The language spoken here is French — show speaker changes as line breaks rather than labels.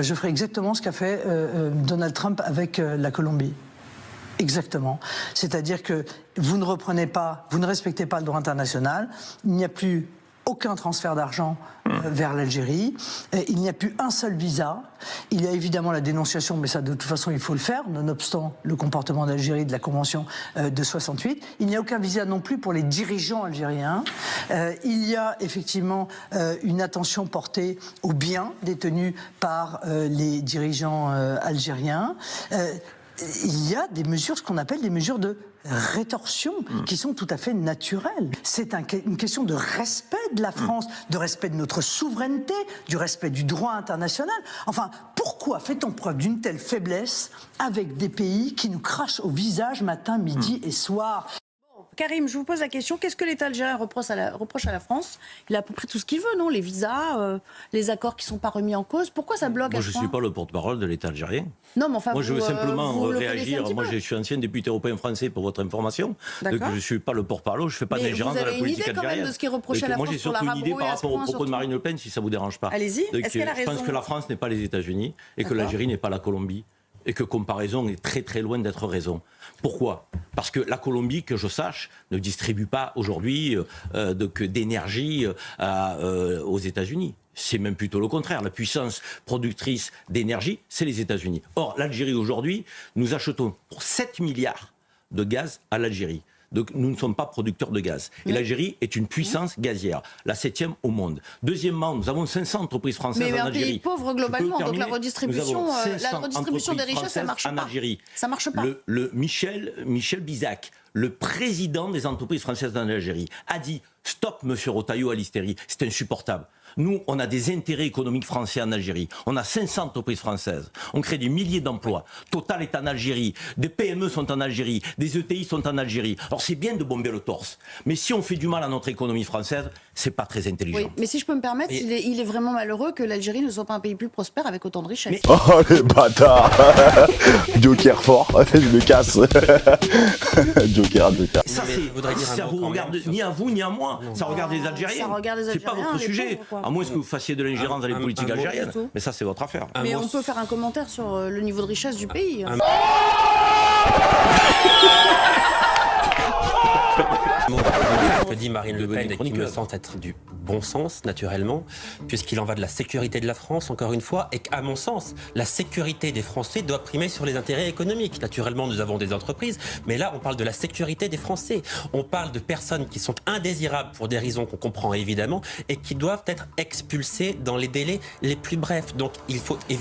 Je ferai exactement ce qu'a fait Donald Trump avec la Colombie. Exactement. C'est-à-dire que vous ne reprenez pas, vous ne respectez pas le droit international, il n'y a plus aucun transfert d'argent vers l'Algérie, il n'y a plus un seul visa, il y a évidemment la dénonciation, mais ça de toute façon il faut le faire, nonobstant le comportement d'Algérie de la Convention de 68, il n'y a aucun visa non plus pour les dirigeants algériens, il y a effectivement une attention portée aux biens détenus par les dirigeants algériens, il y a des mesures, ce qu'on appelle des mesures de rétorsion, qui sont tout à fait naturelles. C'est une question de respect de la France, de respect de notre souveraineté, du respect du droit international. Enfin, pourquoi fait-on preuve d'une telle faiblesse avec des pays qui nous crachent au visage matin, midi et soir ?
Karim, je vous pose la question, qu'est-ce que l'État algérien reproche à la France? Il a à peu près tout ce qu'il veut, non? Les visas, les accords qui ne sont pas remis en cause. Pourquoi ça bloque?
Moi, je ne suis pas le porte-parole de l'État algérien.
Non, mais enfin,
moi, je veux simplement réagir. Moi,
peu.
je suis ancien député européen français, pour votre information. Donc, je ne suis pas le porte-parole, je ne fais pas d'ingérence dans la politique algérienne.
Vous avez une idée quand même de ce qui est reproché à la France?
Moi, j'ai surtout une idée par rapport aux propos de Marine Le Pen, si ça ne vous dérange pas.
Allez-y, est-ce qu'elle a raison?
Je pense que la France n'est pas les États-Unis et que l'Algérie n'est pas la Colombie. Et que comparaison est très très loin d'être raison. Pourquoi? Parce que la Colombie, que je sache, ne distribue pas aujourd'hui d'énergie aux États-Unis. C'est même plutôt le contraire. La puissance productrice d'énergie, c'est les États-Unis. Or, l'Algérie aujourd'hui, nous achetons pour 7 milliards de gaz à l'Algérie. Donc nous ne sommes pas producteurs de gaz. Et l'Algérie est une puissance gazière, la 7e au monde. Deuxièmement, nous avons 500 entreprises françaises en Algérie.
Mais un pays pauvre globalement, donc la redistribution des richesses, ça ne marche pas. Ça marche pas.
Michel Bizac, le président des entreprises françaises en Algérie, a dit « Stop, monsieur Rotaillot, à l'hystérie, c'est insupportable ». Nous, on a des intérêts économiques français en Algérie. On a 500 entreprises françaises. On crée des milliers d'emplois. Total est en Algérie. Des PME sont en Algérie. Des ETI sont en Algérie. Alors c'est bien de bomber le torse. Mais si on fait du mal à notre économie française, c'est pas très intelligent.
Oui, mais si je peux me permettre, il est vraiment malheureux que l'Algérie ne soit pas un pays plus prospère avec autant de richesses.
Oh les bâtards. Joker fort, je me casse. Joker.
Ça vous regarde ni à vous ni à moi. Ça regarde les Algériens. C'est pas votre sujet. À moins que vous fassiez de l'ingérence dans les politiques algériennes. Mais ça, c'est votre affaire.
Mais on peut faire un commentaire sur le niveau de richesse du pays.
Que dit Marine Le Pen et qui me semble être du bon sens, naturellement, puisqu'il en va de la sécurité de la France, encore une fois, et qu'à mon sens, la sécurité des Français doit primer sur les intérêts économiques. Naturellement, nous avons des entreprises, mais là, on parle de la sécurité des Français. On parle de personnes qui sont indésirables pour des raisons qu'on comprend évidemment, et qui doivent être expulsées dans les délais les plus brefs. Donc, il faut évidemment